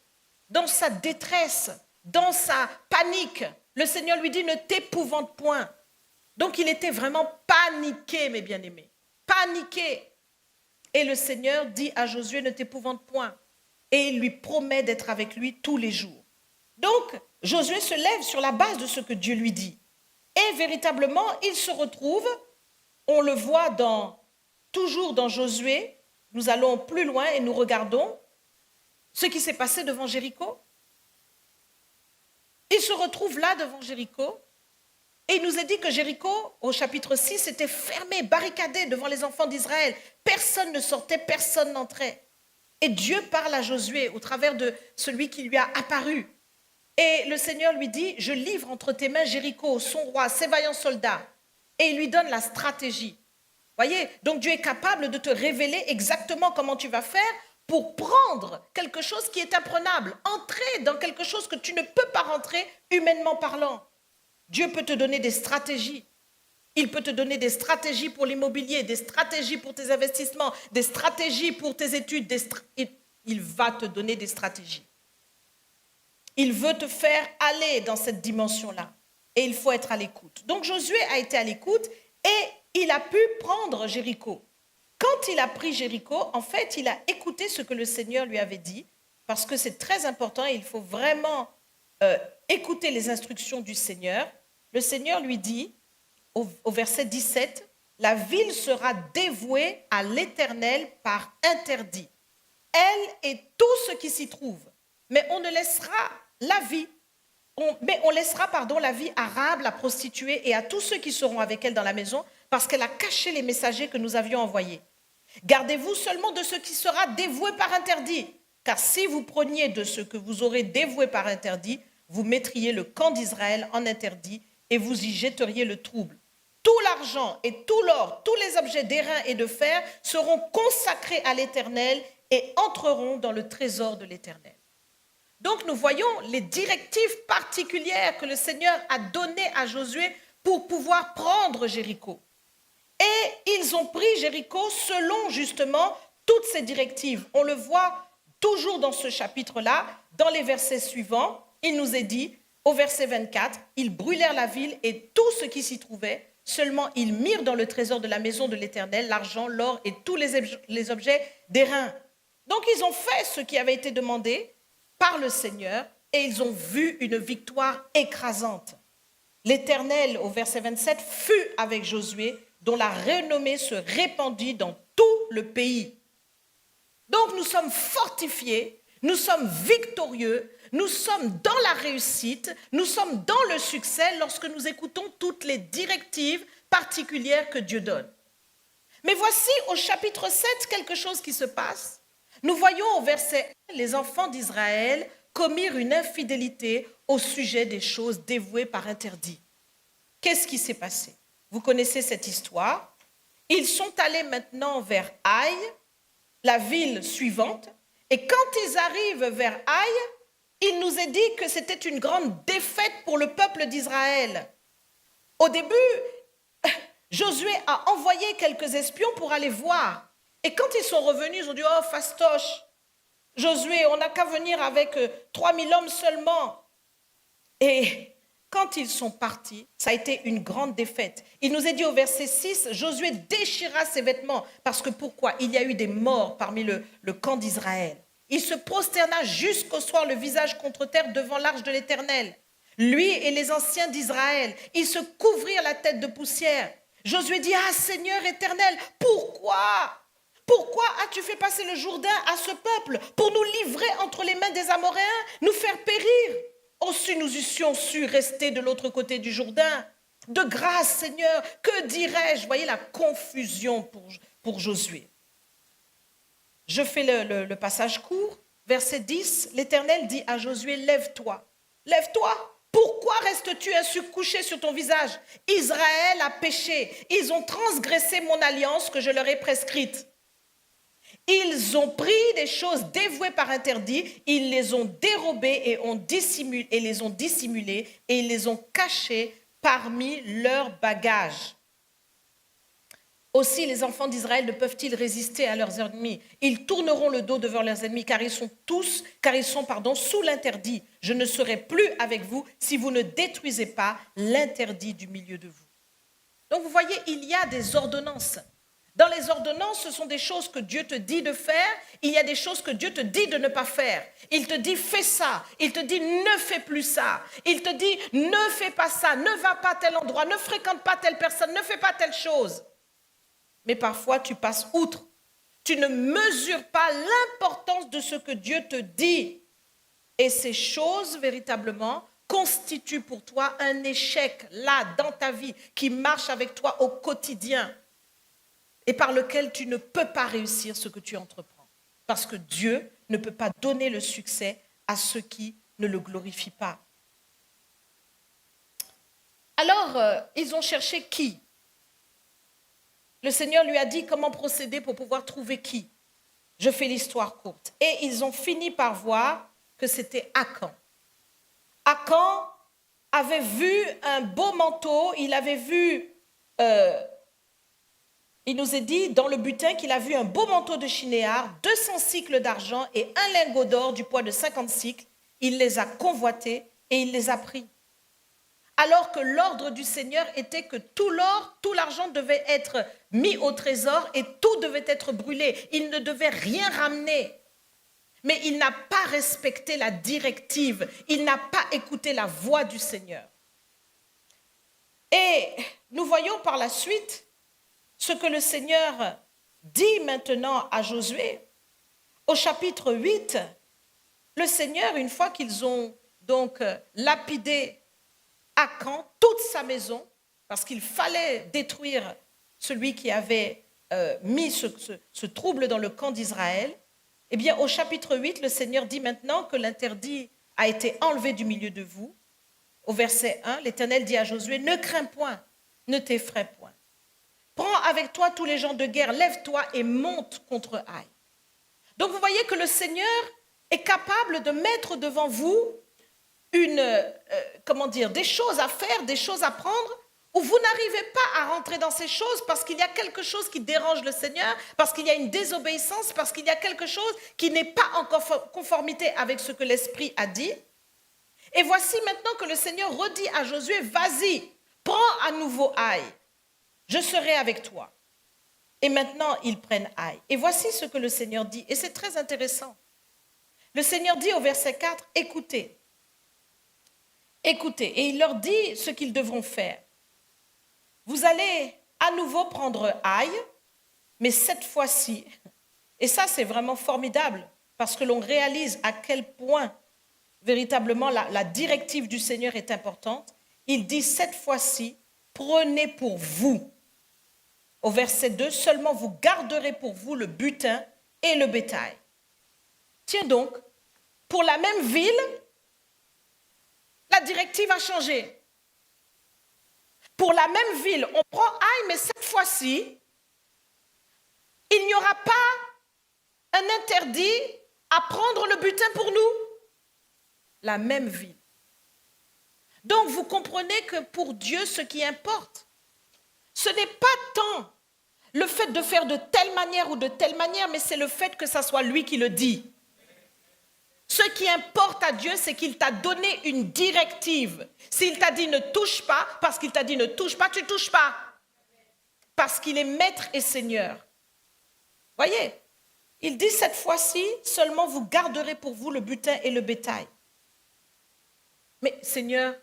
Dans sa détresse, dans sa panique, le Seigneur lui dit « Ne t'épouvante point ». Donc il était vraiment paniqué, mes bien-aimés, paniqué. Et le Seigneur dit à Josué, ne t'épouvante point. Et il lui promet d'être avec lui tous les jours. Donc Josué se lève sur la base de ce que Dieu lui dit. Et véritablement, il se retrouve, on le voit toujours dans Josué, nous allons plus loin et nous regardons ce qui s'est passé devant Jéricho. Il se retrouve là devant Jéricho. Et il nous est dit que Jéricho, au chapitre 6, était fermé, barricadé devant les enfants d'Israël. Personne ne sortait, personne n'entrait. Et Dieu parle à Josué au travers de celui qui lui a apparu. Et le Seigneur lui dit, je livre entre tes mains Jéricho, son roi, ses vaillants soldats. Et il lui donne la stratégie. Voyez, donc Dieu est capable de te révéler exactement comment tu vas faire pour prendre quelque chose qui est imprenable, entrer dans quelque chose que tu ne peux pas rentrer humainement parlant. Dieu peut te donner des stratégies. Il peut te donner des stratégies pour l'immobilier, des stratégies pour tes investissements, des stratégies pour tes études. Il va te donner des stratégies. Il veut te faire aller dans cette dimension-là. Et il faut être à l'écoute. Donc Josué a été à l'écoute et il a pu prendre Jéricho. Quand il a pris Jéricho, en fait, il a écouté ce que le Seigneur lui avait dit, parce que c'est très important et il faut vraiment écouter les instructions du Seigneur. Le Seigneur lui dit, au verset 17, « La ville sera dévouée à l'Éternel par interdit, elle et tout ce qui s'y trouve. Mais on laissera la vie à Rahab, la prostituée, et à tous ceux qui seront avec elle dans la maison, parce qu'elle a caché les messagers que nous avions envoyés. Gardez-vous seulement de ce qui sera dévoué par interdit, car si vous preniez de ce que vous aurez dévoué par interdit, vous mettriez le camp d'Israël en interdit et vous y jetteriez le trouble. Tout l'argent et tout l'or, tous les objets d'airain et de fer seront consacrés à l'Éternel et entreront dans le trésor de l'Éternel. » Donc nous voyons les directives particulières que le Seigneur a données à Josué pour pouvoir prendre Jéricho. Et ils ont pris Jéricho selon justement toutes ces directives. On le voit toujours dans ce chapitre-là, dans les versets suivants, il nous est dit, au verset 24, ils brûlèrent la ville et tout ce qui s'y trouvait. Seulement, ils mirent dans le trésor de la maison de l'Éternel l'argent, l'or et tous les objets d'airain. Donc, ils ont fait ce qui avait été demandé par le Seigneur et ils ont vu une victoire écrasante. L'Éternel, au verset 27, fut avec Josué, dont la renommée se répandit dans tout le pays. Donc, nous sommes fortifiés, nous sommes victorieux, nous sommes dans la réussite, nous sommes dans le succès lorsque nous écoutons toutes les directives particulières que Dieu donne. Mais voici au chapitre 7 quelque chose qui se passe. Nous voyons au verset 1, les enfants d'Israël commirent une infidélité au sujet des choses dévouées par interdit. Qu'est-ce qui s'est passé? Vous connaissez cette histoire. Ils sont allés maintenant vers Haï, la ville suivante, et quand ils arrivent vers Haï, il nous est dit que c'était une grande défaite pour le peuple d'Israël. Au début, Josué a envoyé quelques espions pour aller voir. Et quand ils sont revenus, ils ont dit « Oh, fastoche, Josué, on n'a qu'à venir avec 3000 hommes seulement. » Et quand ils sont partis, ça a été une grande défaite. Il nous est dit au verset 6, Josué déchira ses vêtements. Parce que pourquoi? Il y a eu des morts parmi le camp d'Israël. Il se prosterna jusqu'au soir le visage contre terre devant l'arche de l'Éternel. Lui et les anciens d'Israël, ils se couvrirent la tête de poussière. Josué dit, ah Seigneur éternel, pourquoi as-tu fait passer le Jourdain à ce peuple pour nous livrer entre les mains des Amoréens, nous faire périr? Oh, si nous eussions su rester de l'autre côté du Jourdain, de grâce Seigneur, que dirais-je? Voyez la confusion pour Josué. Je fais le passage court. Verset 10, l'Éternel dit à Josué, lève-toi. Lève-toi. Pourquoi restes-tu ainsi couché sur ton visage? Israël a péché. Ils ont transgressé mon alliance que je leur ai prescrite. Ils ont pris des choses dévouées par interdit. Ils les ont dérobées et les ont dissimulées et ils les ont cachées parmi leurs bagages. Aussi, les enfants d'Israël ne peuvent-ils résister à leurs ennemis? Ils tourneront le dos devant leurs ennemis, car ils sont sous l'interdit. Je ne serai plus avec vous si vous ne détruisez pas l'interdit du milieu de vous. Donc, vous voyez, il y a des ordonnances. Dans les ordonnances, ce sont des choses que Dieu te dit de faire. Il y a des choses que Dieu te dit de ne pas faire. Il te dit, fais ça. Il te dit, ne fais plus ça. Il te dit, ne fais pas ça. Ne va pas à tel endroit. Ne fréquente pas telle personne. Ne fais pas telle chose. Mais parfois, tu passes outre. Tu ne mesures pas l'importance de ce que Dieu te dit. Et ces choses, véritablement, constituent pour toi un échec, là, dans ta vie, qui marche avec toi au quotidien et par lequel tu ne peux pas réussir ce que tu entreprends. Parce que Dieu ne peut pas donner le succès à ceux qui ne le glorifient pas. Alors, ils ont cherché qui? Le Seigneur lui a dit comment procéder pour pouvoir trouver qui. Je fais l'histoire courte. Et ils ont fini par voir que c'était Akan. Akan avait vu un beau manteau, il avait vu, il nous est dit dans le butin qu'il a vu un beau manteau de chinéar, 200 cycles d'argent et un lingot d'or du poids de 50 cycles. Il les a convoités et il les a pris. Alors que l'ordre du Seigneur était que tout l'or, tout l'argent devait être mis au trésor et tout devait être brûlé. Il ne devait rien ramener. Mais il n'a pas respecté la directive. Il n'a pas écouté la voix du Seigneur. Et nous voyons par la suite ce que le Seigneur dit maintenant à Josué. Au chapitre 8, le Seigneur, une fois qu'ils ont donc lapidé Akan, toute sa maison, parce qu'il fallait détruire celui qui avait mis ce trouble dans le camp d'Israël, eh bien au chapitre 8, le Seigneur dit maintenant que l'interdit a été enlevé du milieu de vous. Au verset 1, l'Éternel dit à Josué, ne crains point, ne t'effraie point. Prends avec toi tous les gens de guerre, lève-toi et monte contre Haï. Donc vous voyez que le Seigneur est capable de mettre devant vous des choses à faire, des choses à prendre, où vous n'arrivez pas à rentrer dans ces choses parce qu'il y a quelque chose qui dérange le Seigneur, parce qu'il y a une désobéissance, parce qu'il y a quelque chose qui n'est pas en conformité avec ce que l'Esprit a dit. Et voici maintenant que le Seigneur redit à Josué, vas-y, prends à nouveau Aï, je serai avec toi. Et maintenant, ils prennent Aï. Et voici ce que le Seigneur dit, et c'est très intéressant. Le Seigneur dit au verset 4, écoutez, et il leur dit ce qu'ils devront faire. Vous allez à nouveau prendre Aï, mais cette fois-ci, et ça c'est vraiment formidable, parce que l'on réalise à quel point véritablement la directive du Seigneur est importante. Il dit cette fois-ci, prenez pour vous. Au verset 2, seulement vous garderez pour vous le butin et le bétail. Tiens donc, pour la même ville, la directive a changé. Pour la même ville, on prend Aï, mais cette fois-ci, il n'y aura pas un interdit à prendre le butin pour nous. La même ville. Donc, vous comprenez que pour Dieu, ce qui importe, ce n'est pas tant le fait de faire de telle manière ou de telle manière, mais c'est le fait que ça soit lui qui le dit. Ce qui importe à Dieu, c'est qu'il t'a donné une directive. S'il t'a dit ne touche pas, parce qu'il t'a dit ne touche pas, tu ne touches pas. Parce qu'il est maître et seigneur. Voyez, il dit cette fois-ci, seulement vous garderez pour vous le butin et le bétail. Mais Seigneur,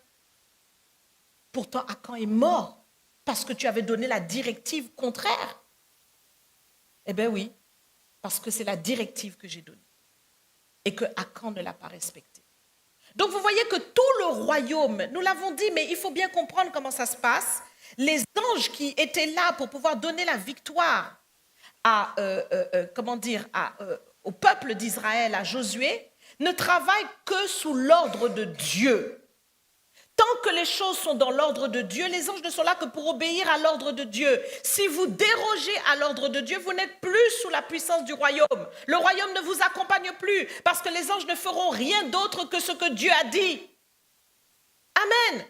pourtant Akan est mort parce que tu avais donné la directive contraire. Eh bien oui, parce que c'est la directive que j'ai donnée et que Akan ne l'a pas respectée. Donc vous voyez que tout le royaume, nous l'avons dit, mais il faut bien comprendre comment ça se passe. Les anges qui étaient là pour pouvoir donner la victoire au peuple d'Israël, à Josué, ne travaillent que sous l'ordre de Dieu. Tant que les choses sont dans l'ordre de Dieu, les anges ne sont là que pour obéir à l'ordre de Dieu. Si vous dérogez à l'ordre de Dieu, vous n'êtes plus sous la puissance du royaume. Le royaume ne vous accompagne plus parce que les anges ne feront rien d'autre que ce que Dieu a dit. Amen.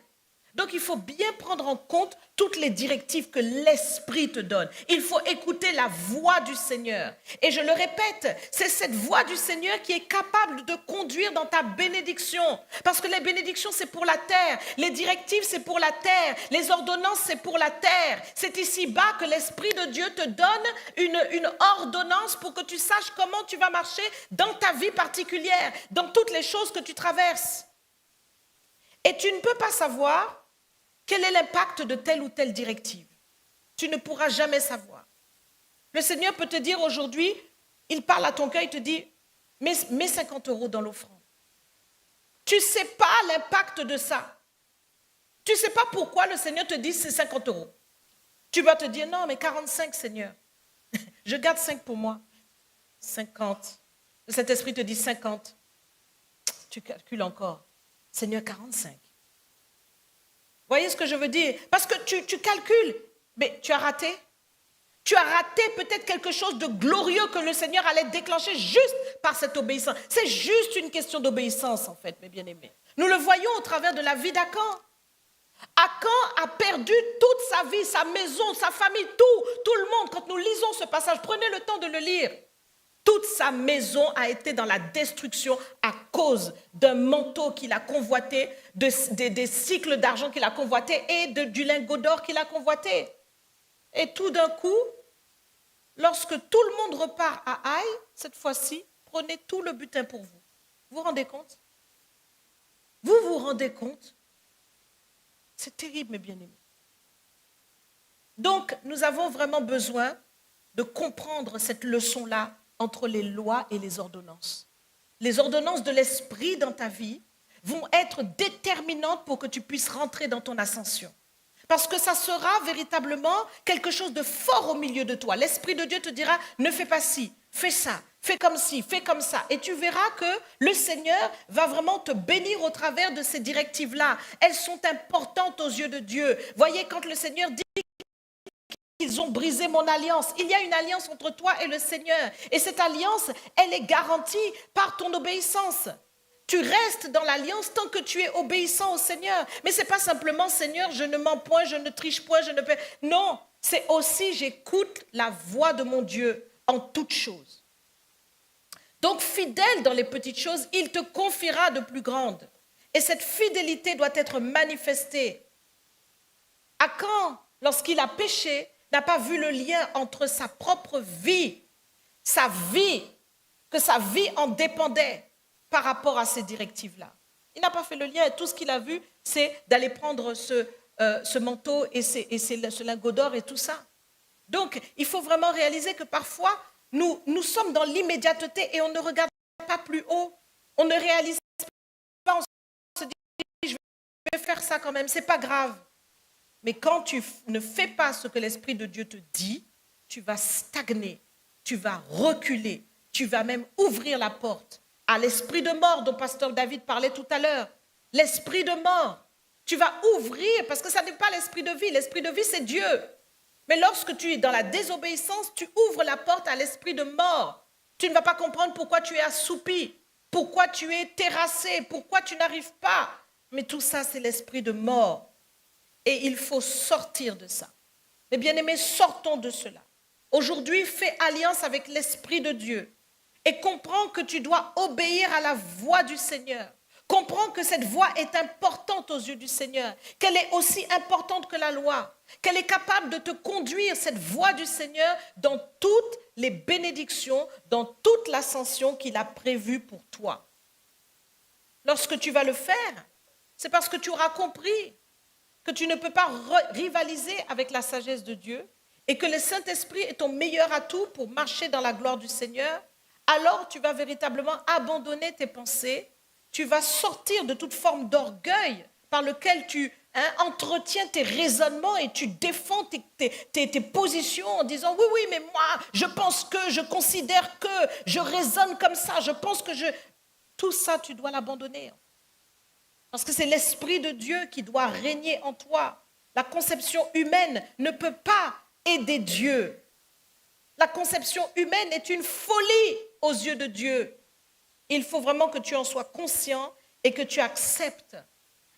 Donc il faut bien prendre en compte toutes les directives que l'Esprit te donne. Il faut écouter la voix du Seigneur. Et je le répète, c'est cette voix du Seigneur qui est capable de conduire dans ta bénédiction. Parce que les bénédictions, c'est pour la terre. Les directives, c'est pour la terre. Les ordonnances, c'est pour la terre. C'est ici-bas que l'Esprit de Dieu te donne une ordonnance pour que tu saches comment tu vas marcher dans ta vie particulière, dans toutes les choses que tu traverses. Et tu ne peux pas savoir quel est l'impact de telle ou telle directive. Tu ne pourras jamais savoir. Le Seigneur peut te dire aujourd'hui, il parle à ton cœur, il te dit, mets 50 € dans l'offrande. Tu ne sais pas l'impact de ça. Tu ne sais pas pourquoi le Seigneur te dit c'est 50 €. Tu vas te dire, non, mais 45, Seigneur. Je garde 5 pour moi. 50. Le Saint-Esprit te dit 50. Tu calcules encore. Seigneur, 45. Voyez ce que je veux dire? Parce que tu calcules, mais tu as raté. Tu as raté peut-être quelque chose de glorieux que le Seigneur allait déclencher juste par cette obéissance. C'est juste une question d'obéissance, en fait, mes bien-aimés. Nous le voyons au travers de la vie d'Akan. Akan a perdu toute sa vie, sa maison, sa famille, tout le monde. Quand nous lisons ce passage, prenez le temps de le lire. Toute sa maison a été dans la destruction à cause d'un manteau qu'il a convoité, des cycles d'argent qu'il a convoité et du lingot d'or qu'il a convoité. Et tout d'un coup, lorsque tout le monde repart à Aï, cette fois-ci, prenez tout le butin pour vous. Vous vous rendez compte? Vous vous rendez compte? C'est terrible, mes bien-aimés. Donc, nous avons vraiment besoin de comprendre cette leçon-là entre les lois et les ordonnances. Les ordonnances de l'Esprit dans ta vie vont être déterminantes pour que tu puisses rentrer dans ton ascension. Parce que ça sera véritablement quelque chose de fort au milieu de toi. L'Esprit de Dieu te dira, ne fais pas ci, fais ça, fais comme ci, fais comme ça. Et tu verras que le Seigneur va vraiment te bénir au travers de ces directives-là. Elles sont importantes aux yeux de Dieu. Voyez, quand le Seigneur dit ils ont brisé mon alliance. Il y a une alliance entre toi et le Seigneur. Et cette alliance, elle est garantie par ton obéissance. Tu restes dans l'alliance tant que tu es obéissant au Seigneur. Mais ce n'est pas simplement, Seigneur, je ne mens point, je ne triche point, je ne paie. Non, c'est aussi, j'écoute la voix de mon Dieu en toutes choses. Donc, fidèle dans les petites choses, il te confiera de plus grandes. Et cette fidélité doit être manifestée. Achan, lorsqu'il a péché, n'a pas vu le lien entre sa propre vie, que sa vie en dépendait par rapport à ces directives-là. Il n'a pas fait le lien et tout ce qu'il a vu, c'est d'aller prendre ce manteau et ce lingot d'or et tout ça. Donc, il faut vraiment réaliser que parfois, nous sommes dans l'immédiateté et on ne regarde pas plus haut. On ne réalise pas, on se dit, je vais faire ça quand même, c'est pas grave. Mais quand tu ne fais pas ce que l'Esprit de Dieu te dit, tu vas stagner, tu vas reculer, tu vas même ouvrir la porte à l'esprit de mort dont Pasteur David parlait tout à l'heure. L'esprit de mort, tu vas ouvrir, parce que ça n'est pas l'esprit de vie. L'esprit de vie, c'est Dieu. Mais lorsque tu es dans la désobéissance, tu ouvres la porte à l'esprit de mort. Tu ne vas pas comprendre pourquoi tu es assoupi, pourquoi tu es terrassé, pourquoi tu n'arrives pas. Mais tout ça, c'est l'esprit de mort. Et il faut sortir de ça. Mais bien-aimés, sortons de cela. Aujourd'hui, fais alliance avec l'Esprit de Dieu et comprends que tu dois obéir à la voix du Seigneur. Comprends que cette voix est importante aux yeux du Seigneur, qu'elle est aussi importante que la loi, qu'elle est capable de te conduire, cette voix du Seigneur, dans toutes les bénédictions, dans toute l'ascension qu'il a prévue pour toi. Lorsque tu vas le faire, c'est parce que tu auras compris que tu ne peux pas rivaliser avec la sagesse de Dieu et que le Saint-Esprit est ton meilleur atout pour marcher dans la gloire du Seigneur, alors tu vas véritablement abandonner tes pensées, tu vas sortir de toute forme d'orgueil par lequel tu entretiens tes raisonnements et tu défends tes positions en disant oui, oui, mais moi, je pense que, je considère que, je raisonne comme ça, je pense que je... Tout ça, tu dois l'abandonner. Parce que c'est l'Esprit de Dieu qui doit régner en toi. La conception humaine ne peut pas aider Dieu. La conception humaine est une folie aux yeux de Dieu. Il faut vraiment que tu en sois conscient et que tu acceptes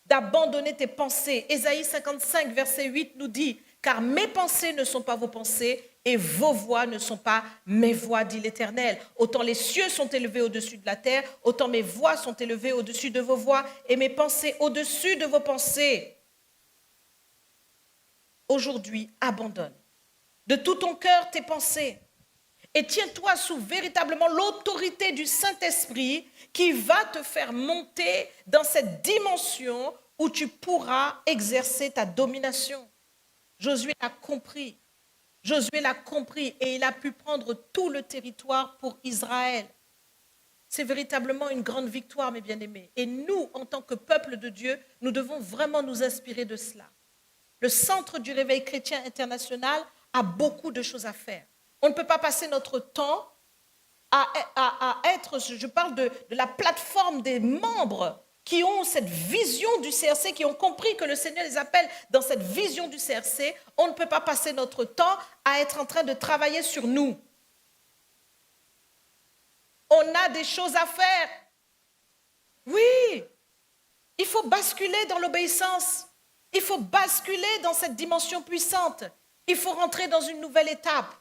d'abandonner tes pensées. Ésaïe 55, verset 8 nous dit « Car mes pensées ne sont pas vos pensées et vos voix ne sont pas mes voix, dit l'Éternel. Autant les cieux sont élevés au-dessus de la terre, autant mes voix sont élevées au-dessus de vos voix et mes pensées au-dessus de vos pensées. » Aujourd'hui, abandonne de tout ton cœur tes pensées et tiens-toi sous véritablement l'autorité du Saint-Esprit qui va te faire monter dans cette dimension où tu pourras exercer ta domination. Josué l'a compris. Josué l'a compris et il a pu prendre tout le territoire pour Israël. C'est véritablement une grande victoire, mes bien-aimés. Et nous, en tant que peuple de Dieu, nous devons vraiment nous inspirer de cela. Le Centre du Réveil Chrétien International a beaucoup de choses à faire. On ne peut pas passer notre temps à être, je parle de la plateforme des membres qui ont cette vision du CRC, qui ont compris que le Seigneur les appelle dans cette vision du CRC. On ne peut pas passer notre temps à être en train de travailler sur nous. On a des choses à faire. Oui, il faut basculer dans l'obéissance. Il faut basculer dans cette dimension puissante. Il faut rentrer dans une nouvelle étape.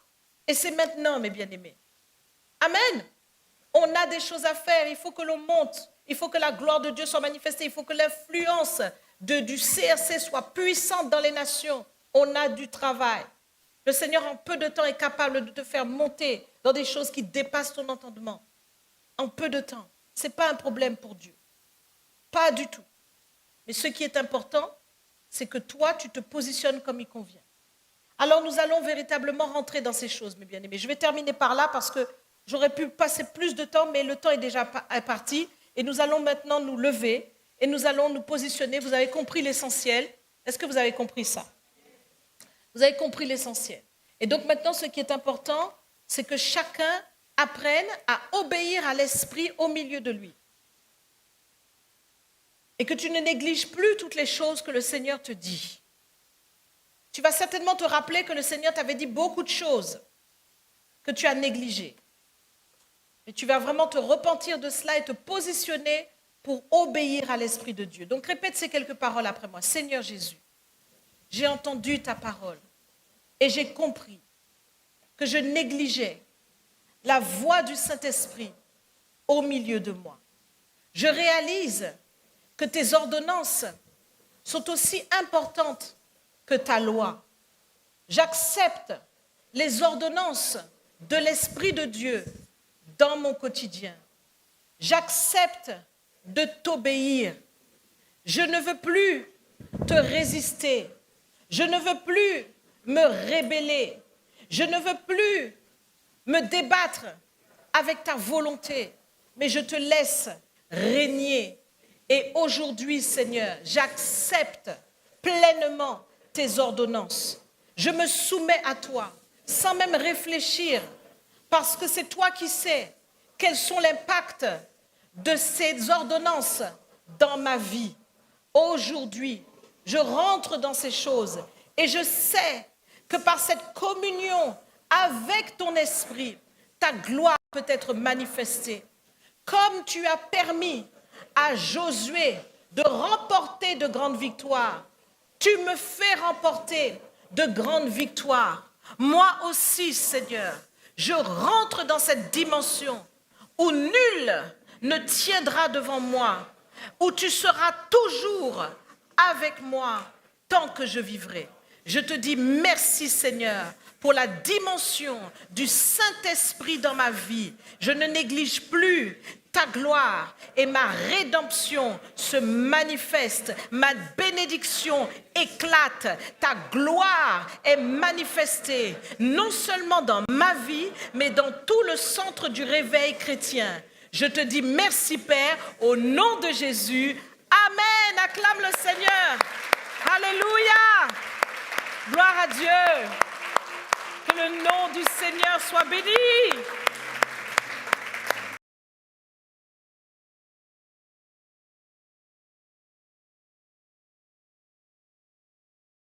Et c'est maintenant, mes bien-aimés. Amen. On a des choses à faire. Il faut que l'on monte. Il faut que la gloire de Dieu soit manifestée. Il faut que l'influence du CRC soit puissante dans les nations. On a du travail. Le Seigneur, en peu de temps, est capable de te faire monter dans des choses qui dépassent ton entendement. En peu de temps. Ce n'est pas un problème pour Dieu. Pas du tout. Mais ce qui est important, c'est que toi, tu te positionnes comme il convient. Alors, nous allons véritablement rentrer dans ces choses, mes bien-aimés. Je vais terminer par là parce que j'aurais pu passer plus de temps, mais le temps est déjà parti. Et nous allons maintenant nous lever et nous allons nous positionner. Vous avez compris l'essentiel. Est-ce que vous avez compris ça? Vous avez compris l'essentiel. Et donc maintenant, ce qui est important, c'est que chacun apprenne à obéir à l'Esprit au milieu de lui. Et que tu ne négliges plus toutes les choses que le Seigneur te dit. Tu vas certainement te rappeler que le Seigneur t'avait dit beaucoup de choses que tu as négligées. Et tu vas vraiment te repentir de cela et te positionner pour obéir à l'Esprit de Dieu. Donc répète ces quelques paroles après moi. Seigneur Jésus, j'ai entendu ta parole et j'ai compris que je négligeais la voix du Saint-Esprit au milieu de moi. Je réalise que tes ordonnances sont aussi importantes que ta loi. J'accepte les ordonnances de l'Esprit de Dieu dans mon quotidien. J'accepte de t'obéir. Je ne veux plus te résister. Je ne veux plus me rébeller. Je ne veux plus me débattre avec ta volonté, mais je te laisse régner. Et aujourd'hui, Seigneur, j'accepte pleinement tes ordonnances. Je me soumets à toi, sans même réfléchir, parce que c'est toi qui sais quels sont les impacts de ces ordonnances dans ma vie. Aujourd'hui, je rentre dans ces choses et je sais que par cette communion avec ton esprit, ta gloire peut être manifestée. Comme tu as permis à Josué de remporter de grandes victoires, tu me fais remporter de grandes victoires. Moi aussi, Seigneur, je rentre dans cette dimension où nul ne tiendra devant moi, où tu seras toujours avec moi tant que je vivrai. Je te dis merci, Seigneur, pour la dimension du Saint-Esprit dans ma vie. Je ne néglige plus ta gloire et ma rédemption se manifeste. Ma bénédiction éclate. Ta gloire est manifestée, non seulement dans ma vie, mais dans tout le centre du réveil chrétien. Je te dis merci, Père, au nom de Jésus. Amen. Acclame le Seigneur. Alléluia. Gloire à Dieu. Que le nom du Seigneur soit béni.